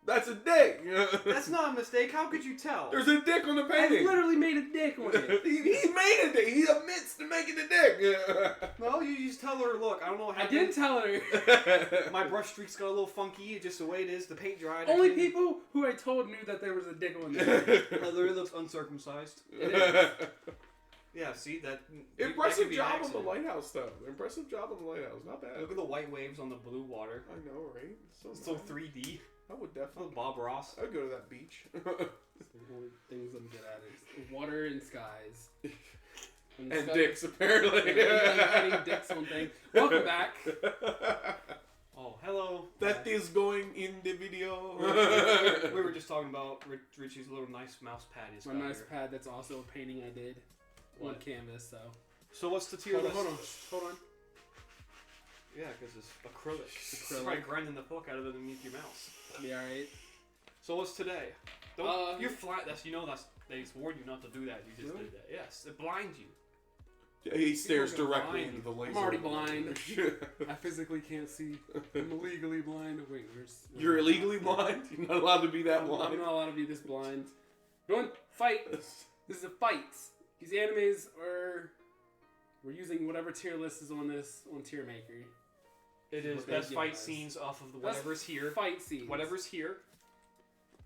That's a dick. That's not a mistake. How could you tell? There's a dick on the I painting. literally made a dick on it. he made a dick. He admits to making a dick. No, you just tell her, look, I don't know what I happened. did tell her. My brush streaks got a little funky. It's just the way it is. The paint dried. Only people who I told knew that there was a dick on there. It literally looks uncircumcised. It is. Yeah, see that. Impressive that could be an job on the accident. lighthouse, though. Impressive job on the lighthouse. Not bad. Look at the white waves on the blue water. I know, right? It's so nice. 3D. I would Oh, definitely. Bob Ross. I'd go to that beach. The only things I'm good at is water and skies. And dicks, apparently. Having dicks on things. Welcome back. Oh, hello. That is going in the video. We were just talking about Richie's little nice mouse pad. He's My got nice here. pad that's also a painting I did on What? canvas, so. So what's the tier list? Hold on. Yeah, because it's acrylic. It's Acrylic. probably grinding the fuck out of it underneath your mouse. Be alright. So what's today? You're flat. They warned you not to do that. You just Really? did that. Yes, it blinds you. He stares People are directly blind. into the laser. I'm already blind. I physically can't see. I'm illegally blind. Wait, where's... You're illegally blind? You're not allowed to be that I'm blind? not allowed to be this blind. Going fight. This is a fight. These animes are... We're using whatever tier list is on this on Tier Maker. It is What they best give fight us. scenes off of the Best whatever's here. Fight scenes. Whatever's here.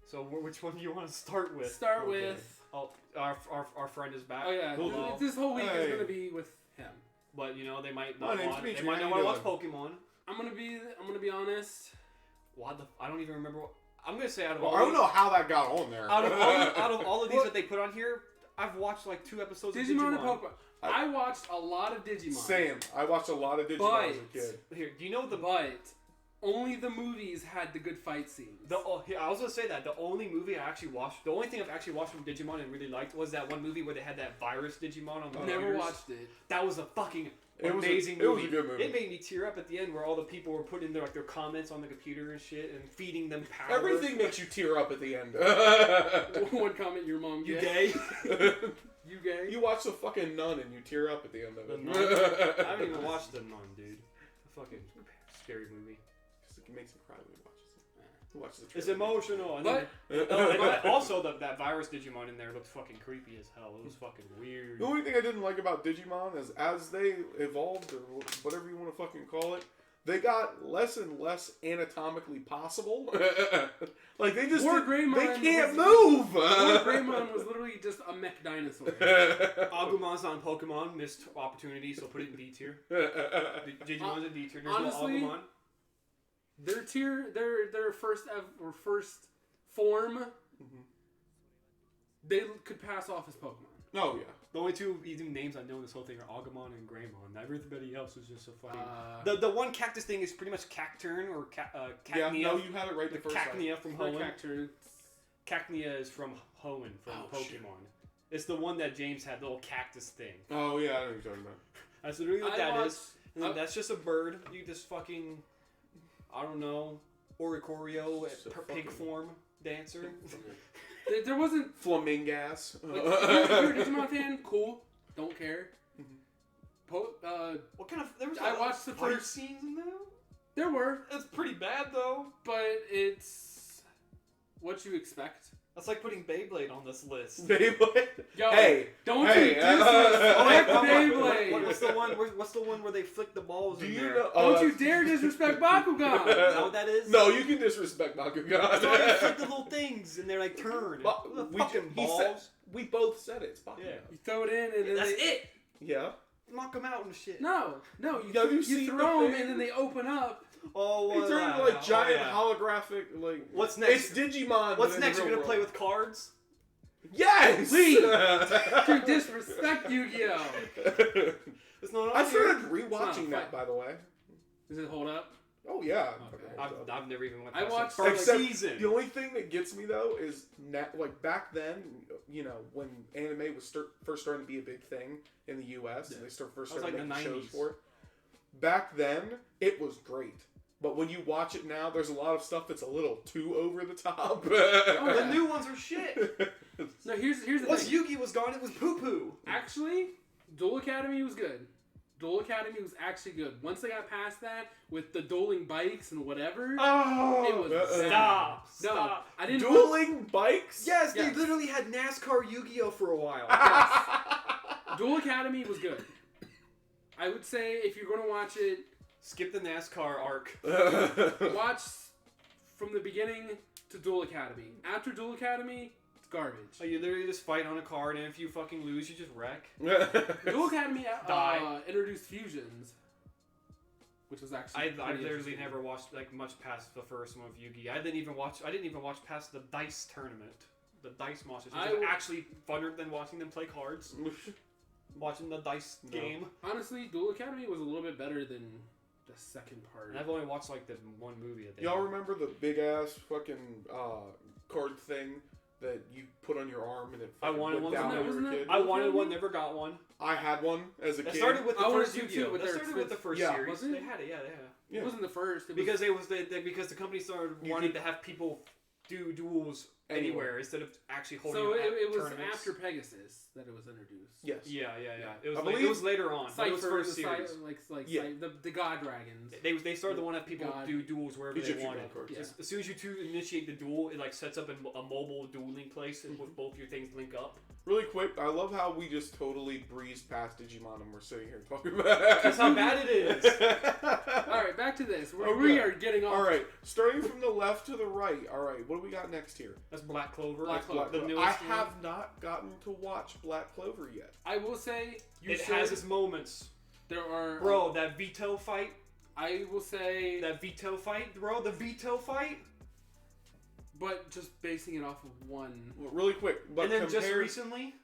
So which one do you want to start with? Start Okay. with... Oh, our friend is back. Oh yeah, Hello. this whole week Hey. is gonna be with him. But you know they might My not name's want. They Dimitri. might How not you want to watch Pokemon. I'm gonna be honest. I don't even remember. I'm gonna say out of Well, all I don't these- know how that got on there. out of all of these that they put on here, I've watched like 2 episodes of Digimon Digimon. and Pokemon. I watched a lot of Digimon. Same. I watched a lot of Digimon as a But- kid. Here, do you know the But only the movies had the good fight scenes. here, I was gonna say that the only movie I actually watched, the only thing I've actually watched from Digimon and really liked was that one movie where they had that virus Digimon on the Never computers. watched it. That was a fucking It was a- amazing it was movie. a good movie. It made me tear up at the end where all the people were putting their comments on the computer and shit and feeding them power. Everything makes you tear up at the end. One comment, your mom You gay. gay? You gay? You watch the fucking Nun and you tear up at the end of The it. Nun? I haven't even watched The Nun, dude. A fucking scary movie. It makes him cry when he watches it. He watches the It's trailer. emotional. And But then, also, that virus Digimon in there looked fucking creepy as hell. It was fucking weird. The only thing I didn't like about Digimon is as they evolved, or whatever you want to fucking call it, they got less and less anatomically possible. Like they just War they Greymon can't was- move. Lord Greymon was literally just a mech dinosaur. Agumon's not in Pokemon. Missed opportunity, so put it in D tier. Digimon's in D tier. There's honestly, no Agumon. Their tier, their first form, they could pass off as Pokemon. Oh yeah. The only 2 even names I know in this whole thing are Agumon and Greymon. Everybody else is just a fucking... Uh, the one cactus thing is pretty much Cacturn or Yeah, Cacnea. no, you have it right the first time. Cacnea from for Hoenn. Cacturn, Cacnea is from Hoenn from Oh, Pokemon. shit. It's the one that James had, the little cactus thing. Oh yeah, I know what you're talking about. That's literally what I that watched- is. And then that's just a bird. You just fucking... I don't know. Oricorio, Just a pig fucking- form dancer. there wasn't. Flamingas. Like, if you're a Digimon fan, cool. Don't care. What kind of... There was I watched the fight first- scenes in there? There were, It's pretty bad, though. but it's what you expect. That's like putting Beyblade on this list. Beyblade. Yo, Hey, don't hey, you disrespect Beyblade? What's the one? What's the one where they flick the balls Do in you there? know? Don't you dare disrespect Bakugan! Is that what that is? No, you can disrespect It's Bakugan. not they flick the little things and they're like turn. But The we fucking he balls. said- we both said it. It's Bakugan. Yeah. You throw it in and then That's they, it. Yeah. Knock them out and shit. No, you Have you seen throw the them thing? and then they open up. Oh, They what turn that? into like giant yeah. holographic like. What's next? It's Digimon. What's but in next? the You're real gonna play world. with cards? Yes. Please. You disrespect Yu-Gi-Oh! It's not on I here. started It's rewatching not that, by the way. Does it hold up? Oh yeah. Okay. I've never even went. I past watched the first Except season. the only thing that gets me though is like back then, you know, when anime was first starting to be a big thing in the U.S. and they first That was started like making the shows 90s. for it. Back then, it was great. But when you watch it now, there's a lot of stuff that's a little too over the top. Oh, The yeah. new ones are shit. No, here's the Once thing. Yugi was gone, it was poo poo. Actually, Duel Academy was good. Duel Academy was actually good. Once they got past that with the dueling bikes and whatever, Oh, it was bad. Stop. No, Stop. I didn't. dueling bikes. Yes, Yes. they literally had NASCAR Yu-Gi-Oh for a while. Duel Academy was good. I would say if you're gonna watch it, Skip the NASCAR arc. watch from the beginning to Duel Academy. After Duel Academy, it's garbage. So you literally just fight on a card, and if you fucking lose, you just wreck. Duel Academy Die. introduced fusions, which was actually I pretty literally interesting. never watched like much past the first one of Yu-Gi. I didn't even watch past the dice tournament, the dice monsters, which is actually funner than watching them play cards. Watching the dice game. Honestly, Duel Academy was a little bit better than the second part. And I've only watched like the one movie that they Y'all did. remember the big ass fucking card thing that you put on your arm and it I wanted went one. down when you were Wasn't a it? kid? I wanted one, never got one. I had one as a That kid. started with the I wanted first to too, Yu-Gi-Oh. but That they're started with the first Yeah. series. Wasn't it? They had it, yeah. It wasn't the first. It was, Because it was because the company started You wanting could- to have people do duels anywhere instead of actually holding so them at it was tournaments. after Pegasus that it was introduced. Yes. Yeah. I It was believe- it was later on. But it was Cypher, first series. Yeah. the God Dragons. They started the one that people God. do duels wherever Egyptian they wanted. God cards. Yeah. As soon as you two initiate the duel, it like sets up a mobile dueling place and with both your things link up. Really quick, I love how we just totally breezed past Digimon and we're sitting here talking about That's how bad it is. All right, back to this. We Okay. are getting off. All right, starting from the left to the right. All right, what do we got next here? That's Black Clover. Black Clover. The I newest one. have not gotten to watch Black Clover yet. I will say It has its moments. there are Bro, that veto fight. I will say That veto fight, bro. The veto fight. but just basing it off of one. Well, really quick, but And then just compared- recently,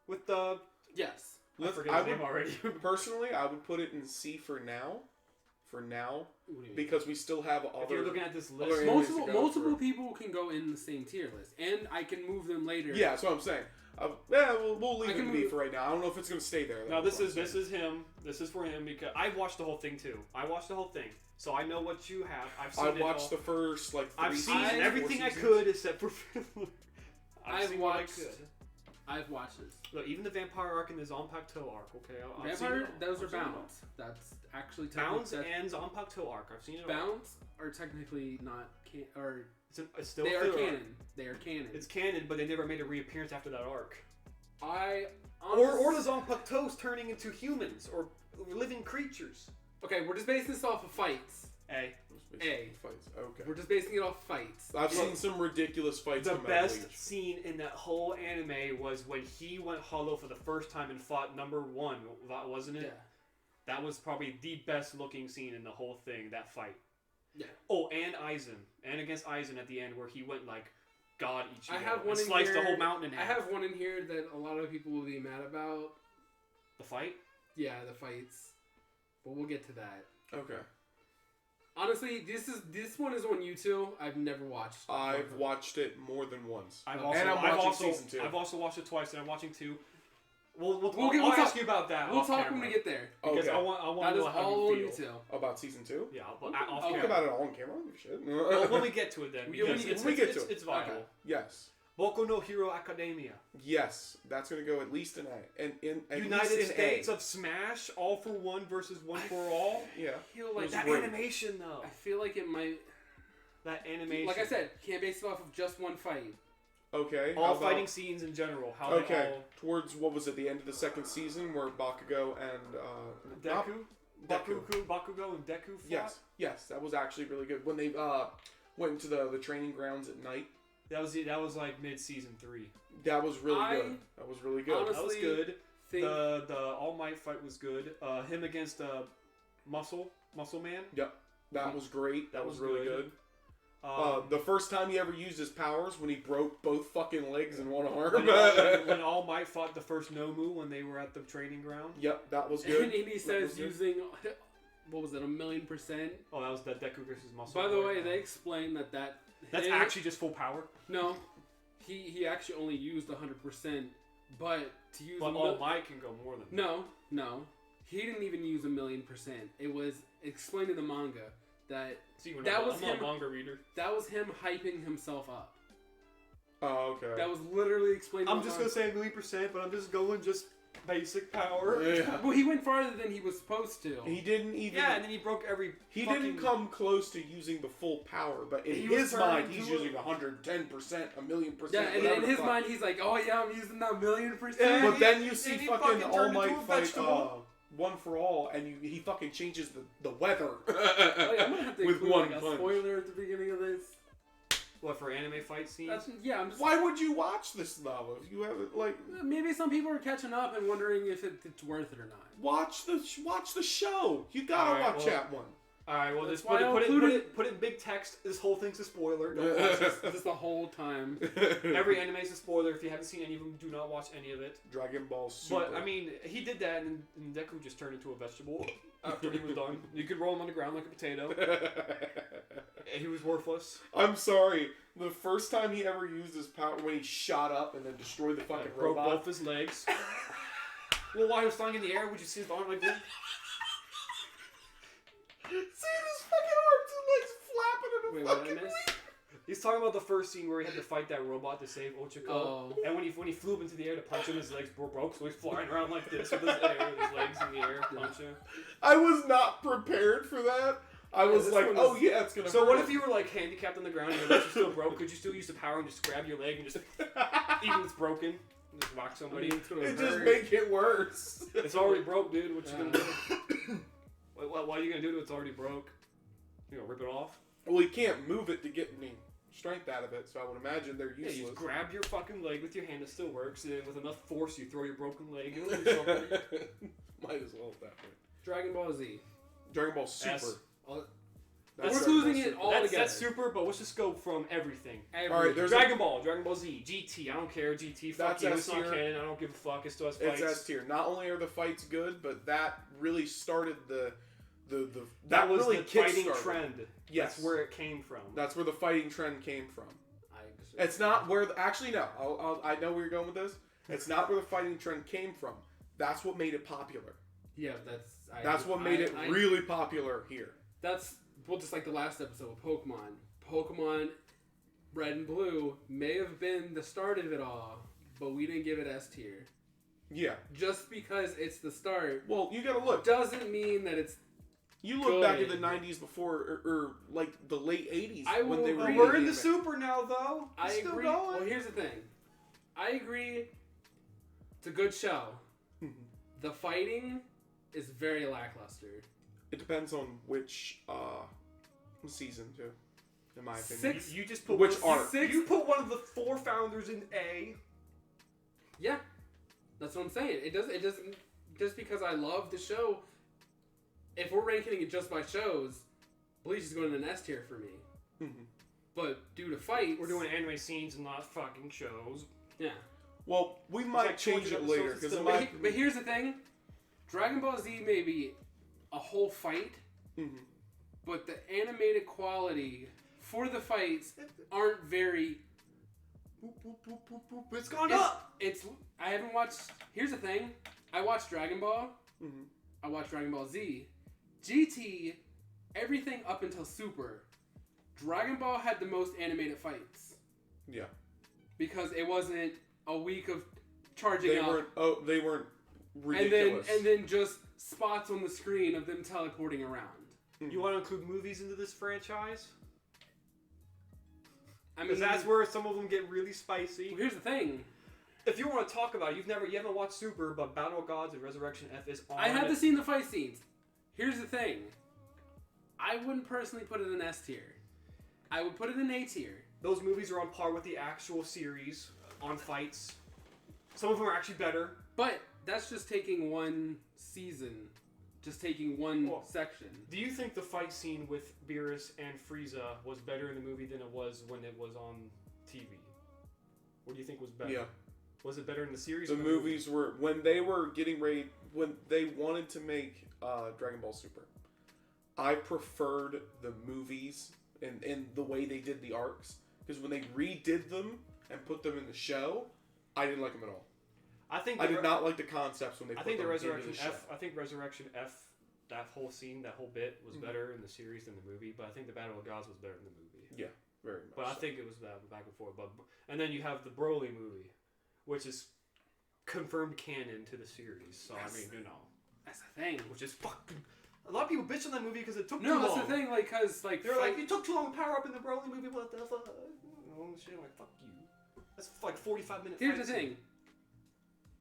with the Yes. I let's- forget I his name would- already. personally, I would put it in C for now. For now, What do you mean? because we still have If you're other. looking at this other list, animes to multiple go multiple through. people can go in the same tier list, and I can move them later. Yeah, that's what I'm saying. Yeah, we'll leave I it can to be move- for right now. I don't know if it's gonna stay there. no, That's this what I'm is him. This is for him because I watched the whole thing too. I watched the whole thing, so I know what you have. I've seen I it watched all. the first like. I've 3 seen seasons, 4 everything I seasons. could except for filler. I've seen what I watched- could. I've watched this. Look, even the vampire arc and the Zanpakuto arc. Okay, I've seen Vampire, it all. those are I've seen it all. bounds. That's actually Bounds technically- and Zanpakuto arc. I've seen it all. bounds are technically not or It's still they a are filler arc. canon. They are canon. It's canon, but they never made a reappearance after that arc. I Or the Zanpakutos turning into humans or living creatures. okay. We're just basing this off of fights. Hey, A. Fights. Okay. We're just basing it off of fights. I've seen some ridiculous fights. the come out of best Bleach. scene in that whole anime was when he went hollow for the first time and fought number 1, wasn't it? Yeah. That was probably the best looking scene in the whole thing, that fight. Yeah. Oh, and Aizen. And against Aizen at the end where he went like God Ichigo I have and one in sliced here. the whole mountain in I half. have one in here that a lot of people will be mad about. The fight? Yeah, the fights. But we'll get to that. Okay. Honestly, this one is on YouTube. I've never watched. I've watched it more than once. I've Okay. also, And I'm I've watching also, season 2. I've also watched it twice, and I'm watching 2. We'll I'll ask talk- you about that. We'll off talk camera, when we get there. because Okay. I want That to is know how all on you feel. YouTube. About season 2? Yeah, but Okay. off Talk camera. about it all on camera. Shit. Well, when we get to it, then When because we- it's, when we get it's, to it. it's vital. Okay. Yes. Boku no Hero Academia. Yes. That's gonna go at least in A. And in at United least in States A. of Smash, all for one versus one for all. Yeah. I feel It like was That great. animation though. I feel like it might. That animation. Like I said, can't base it off of just one fight. Okay. all how about- fighting scenes in general. How Okay. they all. Towards what was it? The end of the second season where Bakugo and Deku, Deku. Bakugo, and Deku fought. Yes. That was actually really good when they went to the training grounds at night. That was like mid season 3. That was really I good. That was really good. honestly- That was good. Think The All Might fight was good. Him against Muscle Man. That was great. That was really good. Um, The first time he ever used his powers when he broke both fucking legs and one arm. when All Might fought the first Nomu when they were at the training ground. Yep, that was and good. he That says was good. using what was it, 1,000,000%. Oh, that was the Deku versus Muscle. By the Boy. way, they explained that That's him- actually just full power. no. He actually only used 100%, but to use But a All Might can go more than that. no, he didn't even use 1,000,000%. It was explained in the manga that See, when That I'm, was I'm not him- a manga reader. that was him hyping himself up. Oh, okay. That was literally explained. in I'm the just gonna manga. say 1,000,000%, but I'm just going just basic power. Yeah. Well, he went farther than he was supposed to. He didn't even. Yeah, and then he broke every. He fucking... didn't come close to using the full power, but in his mind, he's using 110%, 1,000,000%. Yeah, and in his mind, he's like, "Oh yeah, I'm using that 1,000,000%." Yeah, but then you see he fucking All turned Might into a fight vegetable. One for All, and he fucking changes the weather Oh, yeah, I'm gonna have to with include, one like, a punch. spoiler at the beginning of this. What, for anime fight scenes? I'm just. Why would you watch this though if you haven't like? Maybe some people are catching up and wondering if it's worth it or not. Watch the show. You gotta Alright, watch well- that one. Alright, well, That's just why I included- put it in big text. This whole thing's a spoiler. Don't watch this. Just the whole time. Every anime's a spoiler. If you haven't seen any of them, do not watch any of it. Dragon Ball Super. But, I mean, he did that, and Deku just turned into a vegetable after he was done. You could roll him on the ground like a potato. He was worthless. I'm sorry. The first time he ever used his power, when he shot up and then destroyed the fucking Broke robot. both his legs. Well, while he was flying in the air, would you see his arm like this? See his fucking arms and legs flapping in Wait, a what fucking did I miss? He's talking about the first scene where he had to fight that robot to save Ochako. Oh. And when he flew up into the air to punch him, his legs broke, so he's flying around like this with his legs in the air, punching. I was not prepared for that. I was this like, one oh is- yeah, it's gonna So hurt what him. if you were like handicapped on the ground and your legs are still broke? Could you still use the power and just grab your leg and just, even if it's broken, and just whack somebody? It just make it worse. It's already broke, dude. What you gonna do? What are you gonna do to it? It's already broke. You gonna rip it off? Well, you can't move it to get any strength out of it, so I would imagine they're Yeah, useless. you just grab your fucking leg with your hand that still works, and then with enough force, you throw your broken leg. It'll do something. Might as well at that point. Dragon Ball Z. Dragon Ball Super. S. That's We're Dragon Ball losing it Super. all That's together. super, but let's just go from everything. Alright, there's Dragon Ball Z, GT. I don't care. GT. Fuck That's you. S It's not tier. canon. I don't give a fuck. It still has It's fights. S tier. Not only are the fights good, but that really started the That was really the fighting kickstarted. trend. Yes. That's where it came from. That's where the fighting trend came from. I disagree. It's not where actually no. I know where you're going with this. It's not where the fighting trend came from. That's what made it popular. Yeah, That's what made it really popular here. That's well, just like the last episode of Pokemon. Pokemon Red and Blue may have been the start of it all, but we didn't give it S tier. Yeah. Just because it's the start Well, you gotta look. doesn't mean that it's. You look back at good. the '90s before, or like the late '80s I when will they were. agree. We're in the anime. super now, though. I It's still agree. going. Well, here's the thing. I agree. It's a good show. Mhm. The fighting is very lackluster. It depends on which season too, in my opinion. Six- You just put Which one, arc? You put one of the 4 founders in A. Yeah, that's what I'm saying. It doesn't. Just because I love the show, if we're ranking it just by shows, Bleach is going in an S tier for me. Mhm. But due to fights, We're doing anime scenes and not fucking shows. yeah. Well, we might like change 200 it later episodes because still- But here's the thing: Dragon Ball Z may be a whole fight, but the animated quality for the fights aren't very. Boop, boop, boop, boop, boop. It's gone It's, up. it's. I haven't watched. Here's the thing: I watched Dragon Ball. Mhm. I watched Dragon Ball Z, GT, everything up until Super. Dragon Ball had the most animated fights Yeah, because it wasn't a week of charging they up weren't. Oh, they weren't and ridiculous. then just spots on the screen of them teleporting around. You want to include movies into this franchise? I mean, Because that's where some of them get really spicy. well, here's the thing: If you want to talk about it, you haven't watched Super, but Battle of Gods and Resurrection F is on. I haven't seen the fight scenes. Here's the thing: I wouldn't personally put it in S tier. I would put it in A tier. Those movies are on par with the actual series on fights. Some of them are actually better. But that's just taking one season, just taking one Well, section. Do you think the fight scene with Beerus and Frieza was better in the movie than it was when it was on TV? What do you think was better? Yeah. Was it better in the series? The or movies were when they were getting ready when they wanted to make Dragon Ball Super. I preferred the movies and the way they did the arcs because when they redid them and put them in the show, I didn't like them at all. I think I did not like the concepts when they. I Put think the them into Resurrection show. F. I think Resurrection F. That whole scene, that whole bit was better in the series than the movie. But I think the Battle of Gods was better in the movie. Yeah, very much. But I so. think it was that back and forth. But and then you have the Broly movie, which is confirmed canon to the series. So I mean, that's the thing. which is fucking. A lot of people bitch on that movie because it took too No, long. that's the thing. Like, cause like They're like, it took too long to power up in the Broly movie. What the fuck? Shit, I'm like, fuck you. That's like 45 minutes. Here's the thing.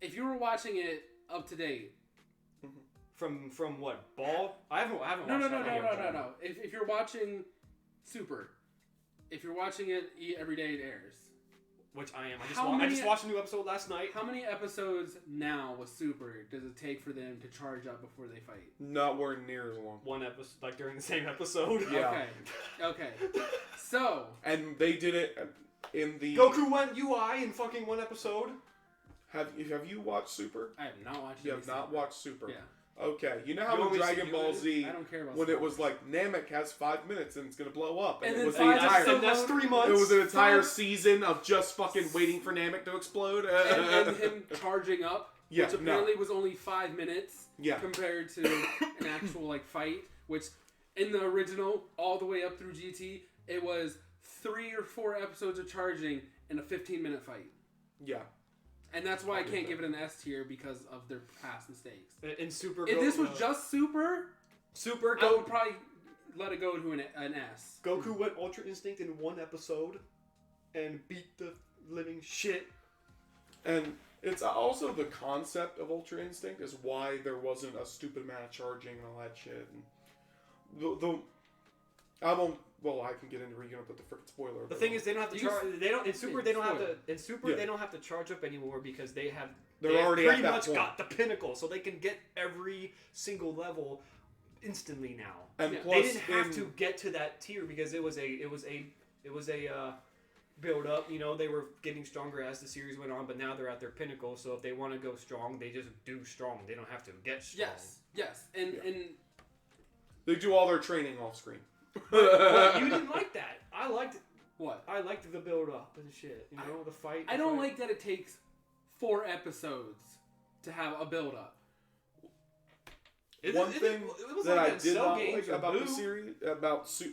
If you were watching it up to date, from what Ball? I haven't watched no. that. If you're watching Super, if you're watching it every day it airs. Which I am. I I just watched a new episode last night. How many episodes now with Super does it take for them to charge up before they fight? Nowhere near as long. One episode, like during the same episode. Yeah. Okay. So. And they did it in the... Goku went UI in fucking one episode. Have you watched Super? I have not watched. You have not watched Super. Yeah. Okay, you know how You in always Dragon see Ball Z, I don't care about when it Star was Wars. like Namek has 5 minutes and it's gonna blow up, And it then was the five entire. episodes- That's 3 months. It was an entire Five- season of just fucking waiting for Namek to explode. and him charging up, Yeah, which apparently was only 5 minutes Yeah. compared to an actual like fight, which in the original all the way up through GT, it was 3 or 4 episodes of charging and a 15-minute fight. Yeah. And that's why I can't give it an S tier because of their past mistakes. In Super. If this was just Super, Super, I would probably let it go to an S. Goku went Ultra Instinct in one episode and beat the living shit. And it's also the concept of Ultra Instinct is why there wasn't a stupid amount of charging and all that shit. And I won't. Well, I can get into Regan, but the frickin' spoiler. The thing is, they don't have to charge. They don't in Super. They don't have to. In Super, Yeah. they don't have to charge up anymore because they have. They're they already pretty at that much point. got the pinnacle, so they can get every single level instantly now. And Yeah. plus, They didn't have to get to that tier because it was a build up. You know, they were getting stronger as the series went on, but now they're at their pinnacle. So if they want to go strong, they just do strong. They don't have to get strong. Yes, and they do all their training off screen. But you didn't like that. I liked it. what? I liked the build up and shit. You know, the fight. I don't like that it takes 4 episodes to have a build up. One thing was that like I in did Cell not games like or about Boo. the series,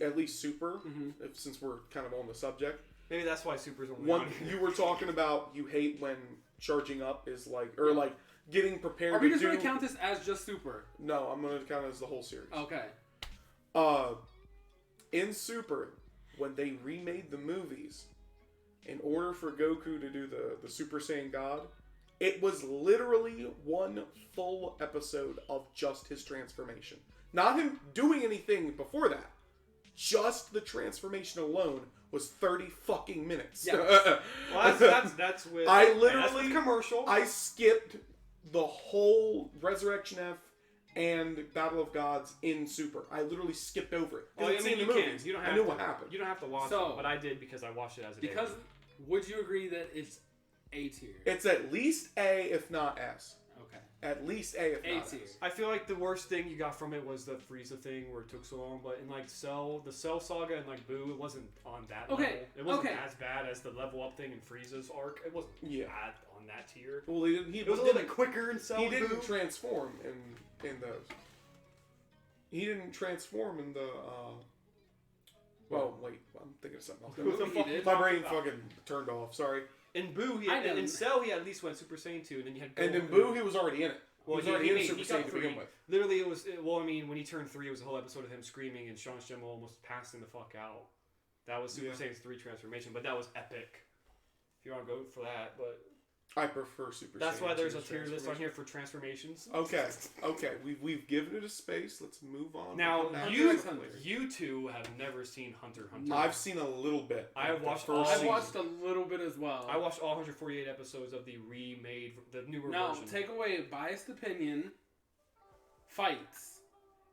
at least Super, Mhm. since we're kind of on the subject. Maybe that's why Super's only One, on here. you were talking about you hate when charging up is like, or like getting prepared Are we to just do. going to count this as just Super? No, I'm gonna count it as the whole series. Okay. In Super, when they remade the movies, in order for Goku to do the Super Saiyan God, it was literally one full episode of just his transformation. Not him doing anything before that. Just the transformation alone was 30 fucking minutes. Yeah. Well, that's with. I that's literally- with commercial. I skipped the whole Resurrection F and Battle of Gods in Super. I literally skipped over it. 'Cause Well, I I'd mean, seen you the can. movies. You don't have I knew to, what happened. You don't have to watch So- it, but I did because I watched it as a Because, daily. would you agree that it's A tier? It's at least A, if not S. Okay. At least A, if A not tier. S. I feel like the worst thing you got from it was the Frieza thing where it took so long, but in like the Cell Saga and like Boo, it wasn't on that Okay, level. It wasn't okay. as bad as the level up thing in Frieza's arc. It wasn't Yeah. bad on that tier. Well, he didn't. He It was a little bit quicker in Cell He and didn't Boo. transform in those. He didn't transform in the. Well, wait. I'm thinking of something else. What the He fuck did? you My talking brain about? fucking turned off. Sorry. In Boo, I didn't. in Cell, he at least went Super Saiyan 2, and then you had And in Goku. Boo, he was already in it. Well, he was already in made- Super he got Saiyan to begin 3. with. Literally, it was. Well, I mean, when he turned 3, it was a whole episode of him screaming and Sean Schemmel almost passing the fuck out. That was Super Yeah. Saiyan's 3 transformation, but that was epic. If you want to go for that, but I prefer Super Saiyan. that's why there's a 2's tier list on transformation. here for transformations. Okay. We've given it a space. Let's move on. Now, We'll come back to you- that later. You two have never seen Hunter x Hunter. I've seen a little bit. I have of the watched first all- I've season. watched a little bit as well. I watched all 148 episodes of the remade, the newer Now, version. take away biased opinion. Fights.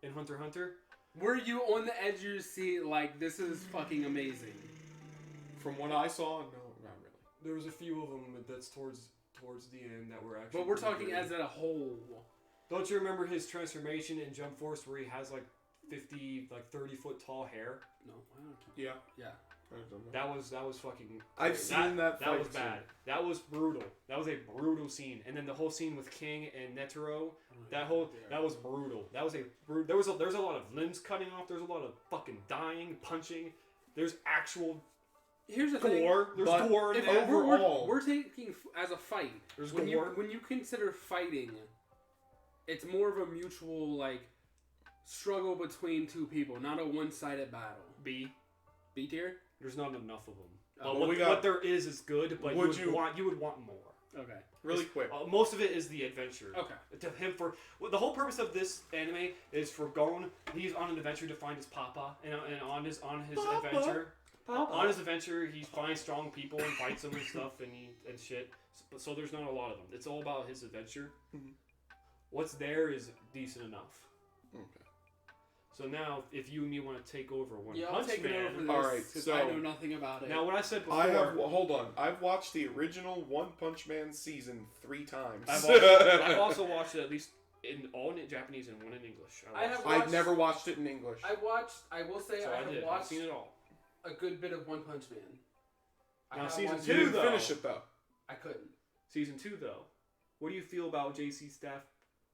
In Hunter x Hunter, Were you on the edge of your seat like, this is fucking amazing? From what I saw, no, not really. there was a few of them that's towards the end that were actually. But we're pretty talking good. as a whole. Don't you remember his transformation in Jump Force where he has like 30 foot tall hair? No, I don't. Yeah. Yeah. I don't know. That was fucking. I've crazy. seen that That fight was scene. bad. That was brutal. That was a brutal scene. And then the whole scene with King and Netero. That was brutal. That was there's a lot of limbs cutting off. There's a lot of fucking dying, punching. There's actual Here's the thing. Gore. There's but gore in If there. overall- we're taking as a fight. There's when gore. you consider fighting, it's more of a mutual like struggle between two people, not a one-sided battle. B tier. There's not enough of them. Oh, well, What there is good, but Would you would want more. Okay. Really quick. Most of it is the adventure. Okay. To him the whole purpose of this anime is for Gon. He's on an adventure to find his papa, and on his Papa. adventure, Papa. on his adventure, he finds strong people and fights them and stuff and shit. So there's not a lot of them. It's all about his adventure. Mhm. What's there is decent enough. Okay. So now, if you and me want to take over One Yeah, I'll Punch take it Man, over this. All right, 'cause so- I know nothing about it. now what I said before, I have. Hold on. I've watched the original One Punch Man season 3 times. I've also watched it at least all in Japanese and one in English. I've never watched it in English. I will say So I I have did. I've watched seen it all. a good bit of One Punch Man. I Now, have season watched You two, it. didn't though. finish it though. I couldn't. Season 2, though, what do you feel about JC Staff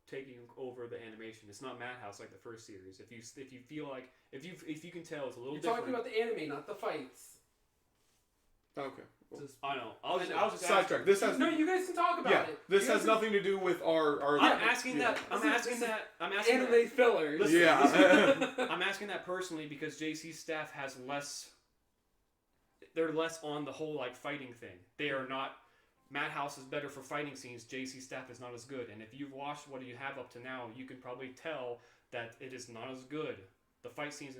taking over the animation? It's not Madhouse like the first series. If you feel like if you can tell, it's a little You're different. talking about the anime, not the fights. Okay. Well, Just- I know. I was just sidetrack. asking. This has no, you guys can talk about yeah. it. This You has guys nothing to do with our. I'm asking yeah. that. I'm This is- asking this is that. I'm can- asking anime that. fillers. Listen, Yeah. I'm asking that personally because JC Staff has less. They're less on the whole like fighting thing. They are not. Madhouse is better for fighting scenes. JC Staff is not as good. And if you've watched what you have up to now, you can probably tell that it is not as good. The fight scenes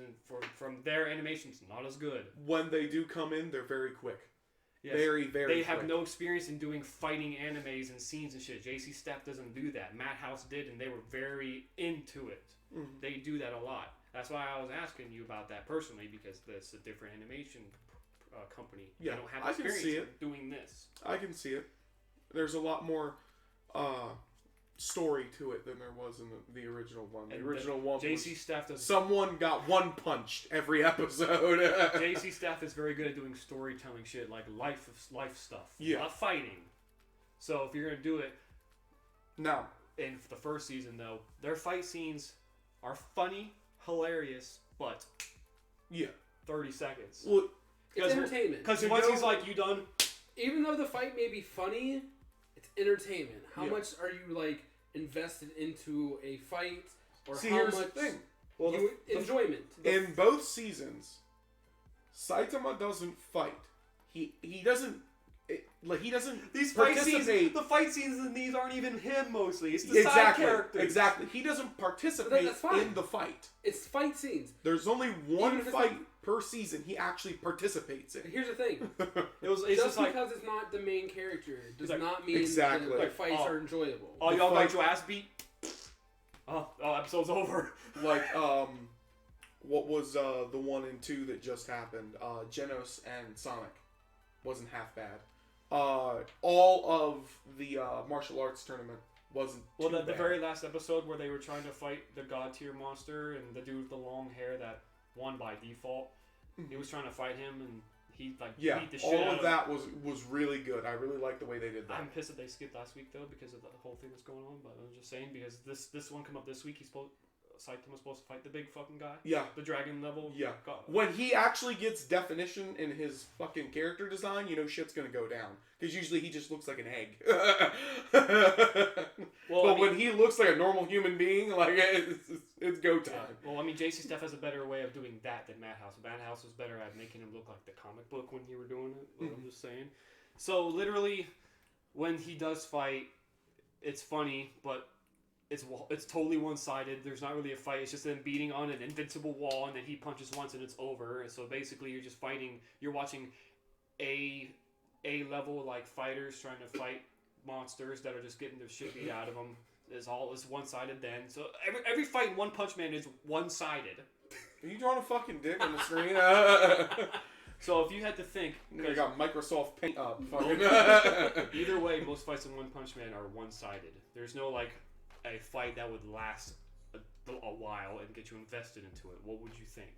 from their animations not as good. When they do come in, they're very quick. Yes. Very, very. They have quick. no experience in doing fighting animes and scenes and shit. JC Staff doesn't do that. Madhouse did, and they were very into it. Mhm. They do that a lot. That's why I was asking you about that personally, because that's a different animation company. Yeah, they don't have I can experience see in it. doing this. I can see it. There's a lot more story to it than there was in the original one. The And original one JC was Staff does. someone got one punched every episode. JC Staff is very good at doing storytelling shit, like life stuff, Yeah. not fighting. So if you're gonna do it, Now, in the first season though, their fight scenes are funny, hilarious, but yeah. 30 seconds. Well, It's entertainment. Because To once go- he's like, "You done?" Even though the fight may be funny, it's entertainment. How Yeah. much are you like invested into a fight, or see, how here's much the thing. Well, you, enjoyment? In both seasons, Saitama doesn't fight. He doesn't. He doesn't these fight participate. scenes, the fight scenes in these aren't even him mostly. It's the side Exactly. characters. Exactly. He doesn't participate that's fine. in the fight. It's fight scenes. There's only one Even if it's fight not- per season he actually participates in. Here's the thing: It's just just like, because it's not the main character does like- not mean Exactly. the fights Oh. are enjoyable. "Oh, the y'all fight- got your ass beat." Oh, episode's over. Like what was the 1 and 2 that just happened? Genos and Sonic wasn't half bad. All of the martial arts tournament wasn't Well, too the bad. very last episode where they were trying to fight the god tier monster and the dude with the long hair that won by default, he was trying to fight him and he like Yeah, beat the shit all out of that was really good. I really liked the way they did that. I'm pissed that they skipped last week though because of the whole thing that's going on. But I'm just saying because this one come up this week. Saitama's supposed to fight the big fucking guy, Yeah. the dragon level. Yeah. God. When he actually gets definition in his fucking character design, you know shit's gonna go down. Because usually he just looks like an egg. Well, but I mean, when he looks like a normal human being, like it's go time. well, I mean, JC Staff has a better way of doing that than Madhouse. Madhouse was better at making him look like the comic book when you were doing it. But I'm just saying. So literally, when he does fight, it's funny, but it's totally one-sided. There's not really a fight. It's just them beating on an invincible wall, and then he punches once, and it's over. And so basically, you're just fighting. You're watching a level like fighters trying to fight monsters that are just getting their shit beat out of them. Is one-sided then. So every fight in One Punch Man is one-sided. Are you drawing a fucking dick on the screen? So if you had to think, I got Microsoft Paint up. Fucking. either way, most fights in One Punch Man are one-sided. There's no like a fight that would last a while and get you invested into it. What would you think?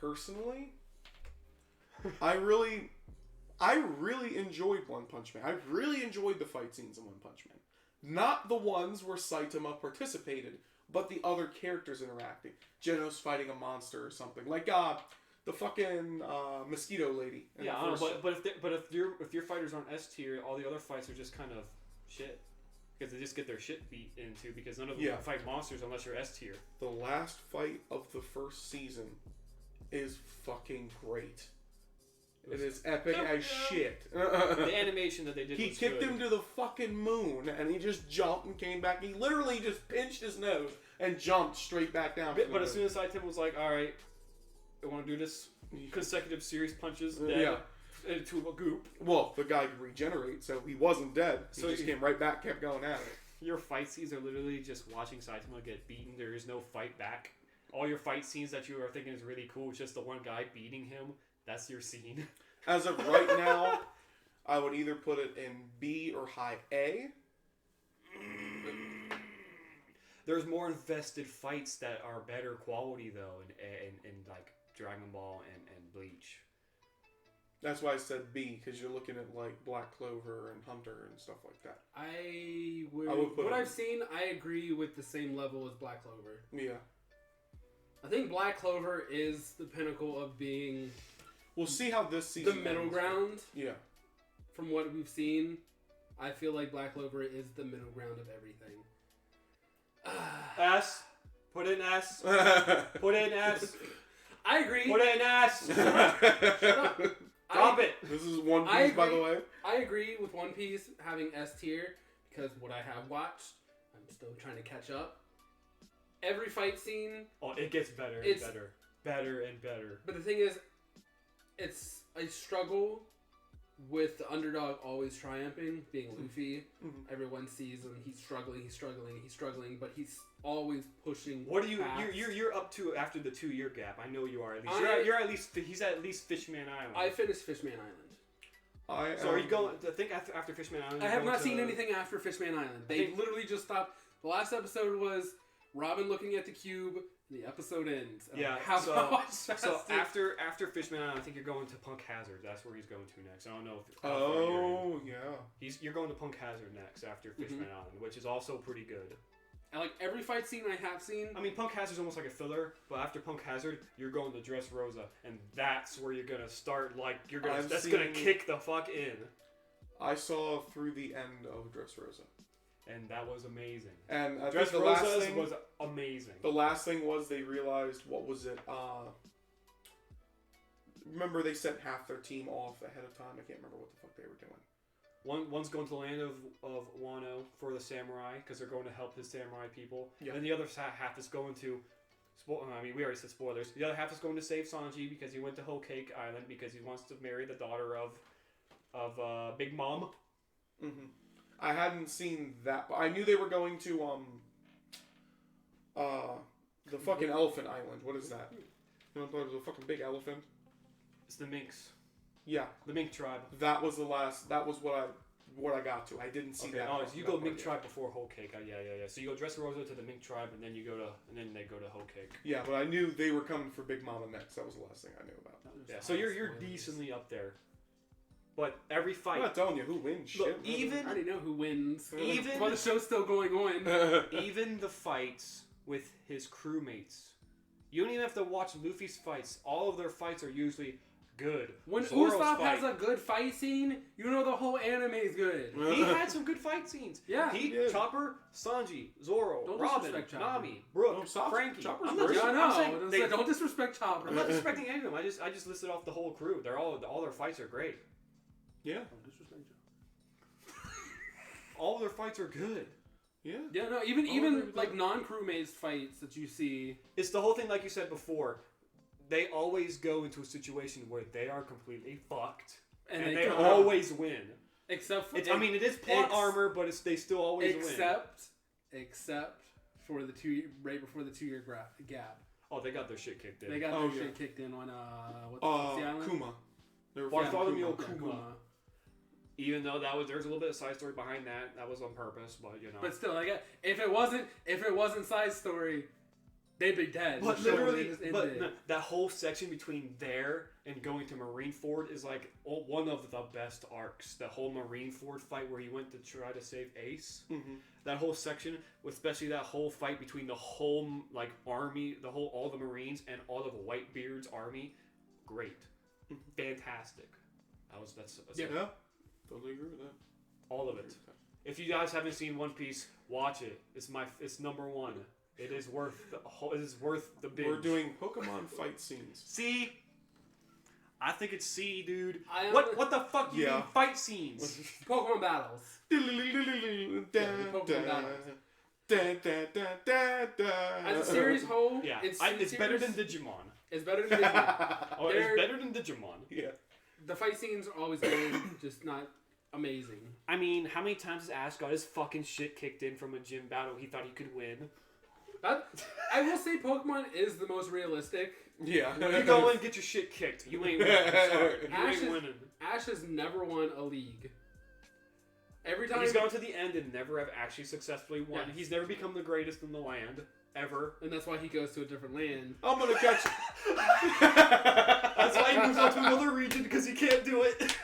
Personally, I really enjoyed One Punch Man. I really enjoyed the fight scenes in One Punch Man. Not the ones where Saitama participated, but the other characters interacting. Genos fighting a monster or something. Like, the fucking mosquito lady. in Yeah, the I don't know, first- but if your fighters aren't S tier, all the other fights are just kind of shit because they just get their shit beat into because none of them Yeah. fight monsters unless you're S tier. the last fight of the first season is fucking great. It is epic as shit. The animation that they did He was kicked good. him to the fucking moon, and he just jumped and came back. He literally just pinched his nose and jumped straight back down. But as soon as Saitem was like, all right, I want to do this consecutive series punches dead into a goop. Well, the guy could regenerate, so he wasn't dead. So He just came right back, kept going at it. Your fight scenes are literally just watching Saitama get beaten. There is no fight back. All your fight scenes that you are thinking is really cool is just the one guy beating him. That's your scene. As of right now, I would either put it in B or high A. There's more invested fights that are better quality though, in like Dragon Ball and Bleach. That's why I said B, because you're looking at like Black Clover and Hunter and stuff like that. I would put what it- I've seen, I agree with the same level as Black Clover. Yeah. I think Black Clover is the pinnacle of being We'll see how this the season middle ends. ground. Yeah. From what we've seen, I feel like Black Clover is the middle ground of everything. S. Put in S. Put in S. I agree. Put in S. up. Drop it. This is One I Piece, by the agree. way. I agree with One Piece having S tier because what I have watched, I'm still trying to catch up. Every fight scene, Oh, it gets better and It's- better. Better and better. but the thing is, it's I struggle with the underdog always triumphing, being Luffy. Mhm. Everyone sees him, he's struggling, but he's always pushing. What do you past. you're up to after the 2-year gap? I know you are at least. I- You're at least he's at least Fishman Island. I finished Fishman Island. So are you going? I think after Fishman Island. I you're have going not to- seen anything after Fishman Island. They think- literally just stopped. The last episode was Robin looking at the cube. And the episode ends. And Yeah, I have so- not watched past So it. after Fishman Island, I think you're going to Punk Hazard. That's where he's going to next. I don't know if how far you're in. Oh, yeah. You're going to Punk Hazard next after Fishman Island, which is also pretty good. And like every fight scene I have seen, I mean, Punk Hazard's almost like a filler, but after Punk Hazard, you're going to Dressrosa, and that's where you're gonna start. Like I've that's gonna seen- kick the fuck in, I saw through the end of Dressrosa. and that was amazing. And I think the last Dressrosa thing was amazing. the last thing was they realized, what was it? Remember they sent half their team off ahead of time. I can't remember what the fuck they were doing. One's going to the land of Wano for the samurai because they're going to help his samurai people. Yeah. And the other half is going to. I mean, we already said spoilers. The other half is going to save Sanji because he went to Whole Cake Island because he wants to marry the daughter of Big Mom. Mm-hmm. I hadn't seen that, but I knew they were going to the fucking elephant island. What is that? You know, the fucking big elephant. It's the Minks, Yeah, the Mink tribe. that was the last. That was what I got to. I didn't see Okay, that. oh, so you that go part Mink yet. tribe before Whole Cake. Yeah. So you go Dressrosa to the Mink tribe, and then they go to Whole Cake. Yeah, but I knew they were coming for Big Mama next. That was the last thing I knew about. Yeah. So you're decently up there, but every I'm fight. not telling you who wins. Look, shit. I even already know who wins. Even- while the show's still going on. even the fights with his crewmates. You don't even have to watch Luffy's fights. All of their fights are usually good. When Zoro's Usopp fight, has a good fight scene, you know the whole anime is good. he had some good fight scenes. Yeah, he did. Chopper, Sanji, Zoro, Don't Robin, disrespect Chopper. Nami, Brooke, No, Frankie. Chopper's I'm not great. Yeah, I I'm know. saying they- Don't disrespect Chopper. I'm not disrespecting any of them. I just listed off the whole crew. They're all their fights are great. Yeah, Don't disrespect Chopper. All of their fights are good. yeah. Yeah, no, agree even with like that. non-crewmates fights that you see. It's the whole thing, like you said before. They always go into a situation where they are completely fucked, and they come out. always win. Except for It's, I mean, it is plot ex- armor, but they still always win. except for the 2 right before the 2-year gap. Oh, they got their shit kicked in. They got Oh, their yeah. shit kicked in on what's the island? Kuma. They were Bartholomew fighting Kuma. Even though there's a little bit of side story behind that. That was on purpose, but you know. But still, like if it wasn't side story, they'd be dead. But The show literally, just but ended. no, that whole section between there and going to Marineford is like one of the best arcs. The whole Marineford fight where he went to try to save Ace. Mm-hmm. That whole section, especially that whole fight between the whole like army, all the Marines and all of Whitebeard's army. great, fantastic. That's Yeah. Yeah, totally agree with that. all of it. If you guys haven't seen One Piece, watch it. It's number one. It is worth the binge. We're doing Pokemon fight scenes. C. I think it's C, dude. I am- What the fuck you Yeah. mean fight scenes? Pokemon battles. As a series whole, Yeah, it's better than Digimon. It's better than Digimon. Oh, it's better than Digimon. Yeah. The fight scenes are always good, just not amazing. I mean, how many times has Ash got his fucking shit kicked in from a gym battle he thought he could win? I will say Pokemon is the most realistic. Yeah. You go in and get your shit kicked. You ain't winning. I'm sorry. You Ash ain't is- winning. Ash has never won a league. Every time He's gone to the end and never have actually successfully won. Yes. He's never become the greatest in the land. Ever. and that's why he goes to a different land. I'm gonna catch. That's why he moves on to another region, because he can't do it.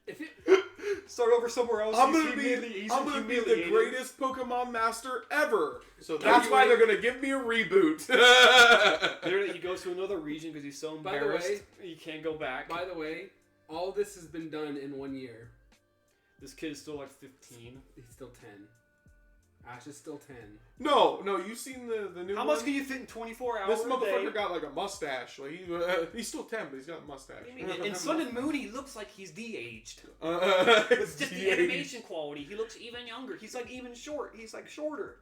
If it, Start over somewhere else. I'm He's gonna be humiliated. the greatest Pokemon master ever. So Are that's you why ready? they're gonna give me a reboot. Literally, he goes to another region because he's so By the embarrassed way- he can't go back. by the way, all this has been done in 1 year. This kid is still like 15. He's still 10. Ash is still 10. No, you've seen the new How one? much can you fit in 24 hours? This a motherfucker day? got like a mustache. Like he's still 10, but he's got a mustache. In Sun and Moon, he looks like he's de-aged. It's Just the animation quality. He looks even younger. He's like even short. He's like shorter.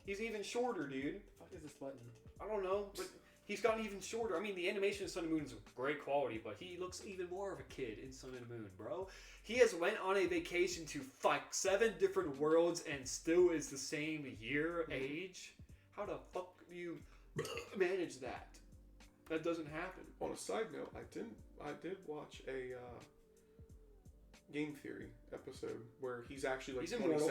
He's even shorter, dude. What is this button? I don't know, but he's gotten even shorter. I mean, the animation in Sun and Moon is great quality, but he looks even more of a kid in Sun and Moon, bro. He has went on a vacation to like 7 different worlds and still is the same year age. How the fuck do you manage that? That doesn't happen. On a side note, I did watch a Game Theory episode where he's actually like He's immortal.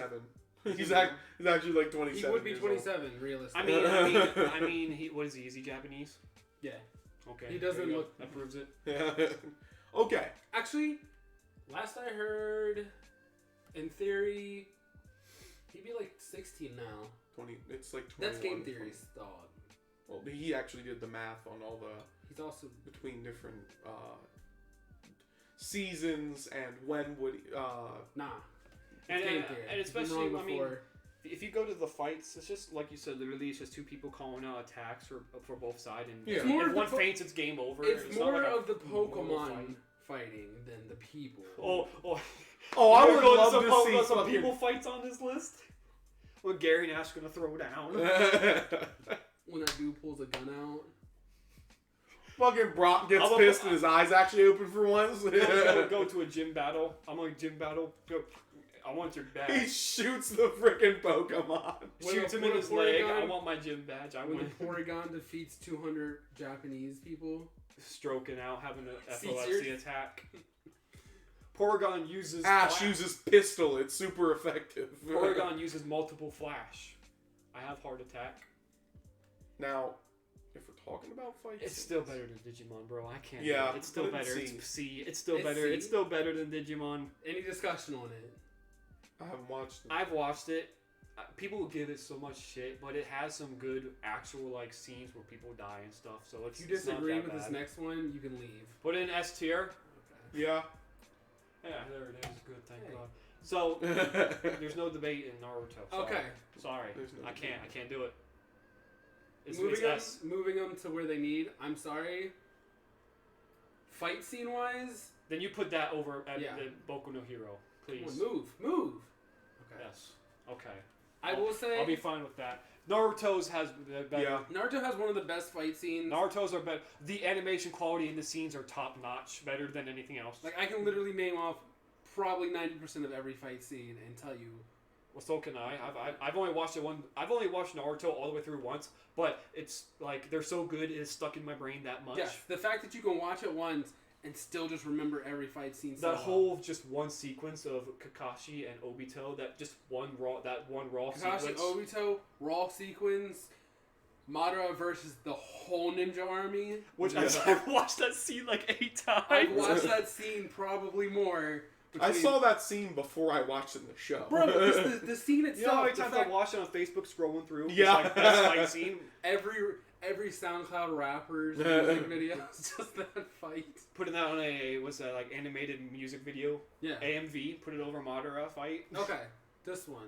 27. He's actually like 27. He would be years old. 27, realistically. I mean, what is he? Is he Japanese? Yeah. Okay. He doesn't there you go. look- That proves it. Okay. Actually, last I heard, in theory, he'd be like 16 now. 20. It's like 21. That's Game Theory's dog. Well, he actually did the math on all the He's also between different seasons and when would nah. And, Game and, Theory. and He's been especially, wrong I mean, before. if you go to the fights, it's just like you said. Literally, it's just 2 people calling out attacks for both sides, and Yeah. if It's more of one the faints, it's game over. It's not more like a of the normal Pokemon fight. fighting than the people. Oh, I We're would going love some to po- see some fucking- people fights on this list. When Gary and Ash gonna throw down. When that dude pulls a gun out. Fucking Brock gets I'm a- pissed and his eyes actually open for once. Go to a gym battle. I'm like, gym battle. Go. I want your badge. He shoots the freaking Pokemon. Shoots him when in a his leg. Porygon- I want my gym badge. I When win. Porygon defeats 200 Japanese people. Stroking out, having an See, epilepsy serious- attack. Porygon uses Ash flash. uses pistol. It's super effective. Porygon uses multiple flash. I have heart attack. Now, if we're talking about fights, It's still better than Digimon, bro. I can't. Yeah, do it. It's still put it in better. C. It's C. It's still It's better. C? It's still better than Digimon. Any discussion on it? I haven't watched it. I've watched it. People will give it so much shit, but it has some good actual like scenes where people die and stuff. So If you it's not disagree that with this bad. next one, you can leave. Put it in S tier. Yeah. Yeah, there it is. Good, thank Hey. God. So there's no debate in Naruto. Sorry. Okay. Sorry. There's no I can't do it. It's S. Moving them to where they need. I'm sorry. Fight scene wise, Then you put that over at Yeah. the Boku no Hero, come please. on, move. Okay. Yes. Okay. I will say I'll be fine with that. Naruto's has the better. Yeah. Naruto has one of the best fight scenes. Naruto's are better. The animation quality in the scenes are top notch, better than anything else. Like I can literally name off probably 90% of every fight scene and tell you. Well, so can I. I've only watched it one. I've only watched Naruto all the way through once, but it's like they're so good. It's stuck in my brain that much. Yes, the fact that you can watch it once and still just remember every fight scene. so That well. whole just one sequence of Kakashi and Obito, that just one raw Kakashi, sequence. Obito, Raw sequence, Madara versus the whole ninja army. Which Yeah. I've watched that scene like 8 times. I've watched that scene probably more. I between- saw that scene before I watched it in the show. Bro, the scene You know how itself. many the times fact I watched it on Facebook scrolling through? Yeah. It's like best fight scene. every every SoundCloud rapper's music video is just that fight. Putting that on a what's that like animated music video? Yeah. AMV. Put it over Madara fight. Okay, this one.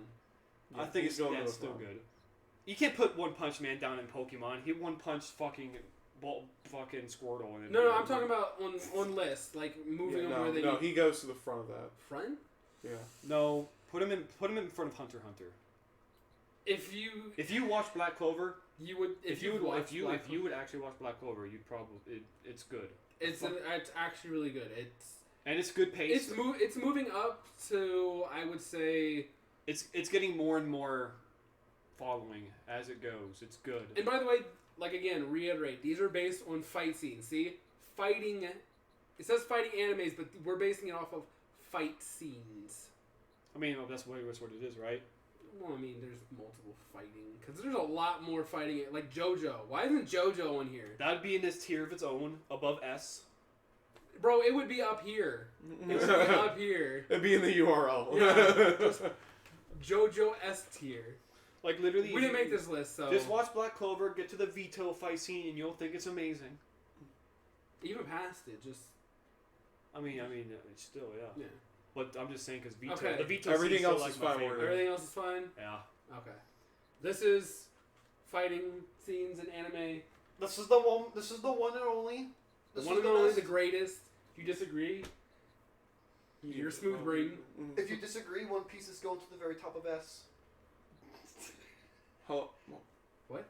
I think he's it's going to that's the still front. good. You can't put One Punch Man down in Pokemon. He one punch fucking Squirtle. And No, I'm talking about on list, like moving Yeah, them where they need. he goes to the front of that. Front? Yeah. No, put him in front of Hunter x Hunter. If you watch Black Clover, you would if you would actually watch Black Clover, you'd probably it's good. it's actually really good. It's good pace. It's moving up to, I would say. It's getting more and more following as it goes. It's good. And by the way, like again, reiterate, these are based on fight scenes. See, fighting. It says fighting animes, but we're basing it off of fight scenes. I mean, that's what it is, right? Well, I mean, there's multiple fighting because there's a lot more fighting. Like JoJo. Why isn't JoJo on here? That'd be in this tier of its own, above S. Bro, it would be up here. It would be up here. It'd be in the URL. Yeah, just JoJo S tier. Like literally, We didn't make this list, so Just watch Black Clover, get to the Vito fight scene, and you'll think it's amazing. even past it, just I mean, it's still yeah. But I'm just saying because Vito, Okay. the Vito Everything scene's still, else like, is my fine favorite. where- Everything else is fine. Yeah. Okay. This is fighting scenes in anime. This is the one. This is the one and only. The one and only, the greatest. If you disagree, you're smooth brain. If you disagree, One Piece is going to the very top of S. Hello. What?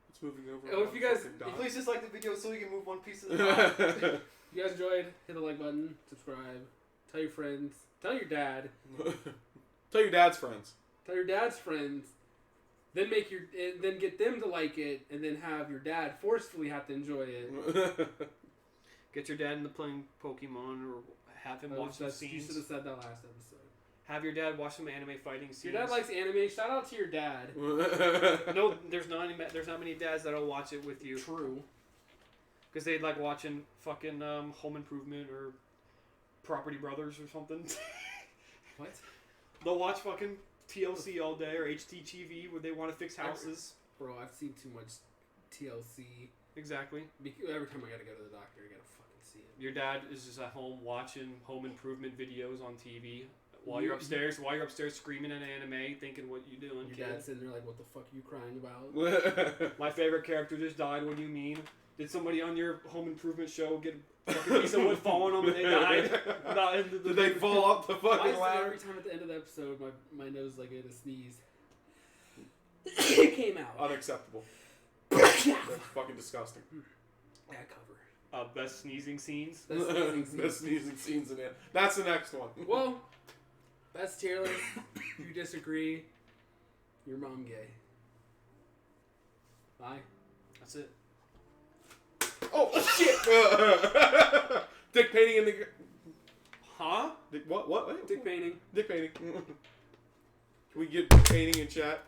It's moving over. Oh, if you guys- Fucking Please just like the video so we can move One Piece to the dot. top. If you guys enjoyed, hit the like button, subscribe, tell your friends, tell your dad, Tell your dad's friends. tell your dad's friends, then then get them to like it, and then have your dad forcefully have to enjoy it. Get your dad into playing Pokemon, or have him watch some You scenes. should have said that last episode. Have your dad watch some anime fighting scenes. Your dad likes anime. Shout out to your dad. No, there's not many dads that'll watch it with you True. because they like watching fucking Home Improvement or Property Brothers or something. What? They'll watch fucking TLC all day or HTTV where they want to fix houses. Bro, I've seen too much TLC. Exactly. Every time I gotta go to the doctor, I gotta fucking see it. Your dad is just at home watching Home Improvement videos on TV while You- you're upstairs. While you're upstairs screaming at anime, thinking what you doing, Your kid. dad's sitting there like, what the fuck are you crying about? My favorite character just died. What do you mean? Did somebody on your Home Improvement show get a fucking piece of wood fall on them and they died? Not in the- Did they fall off the Why fucking is it ladder? every time at the end of the episode, my nose like I had a sneeze? It came out. Unacceptable. Yeah. That's fucking disgusting. I cover. Best sneezing scenes. That's sneezing scenes. Best sneezing scenes in it. That's the next one. Well, that's tier list. If you disagree, your mom gay. Bye. That's it. Oh shit! Dick painting in the. Huh? Dick, what? Wait, Dick painting. Dick painting. Can we get dick painting in chat?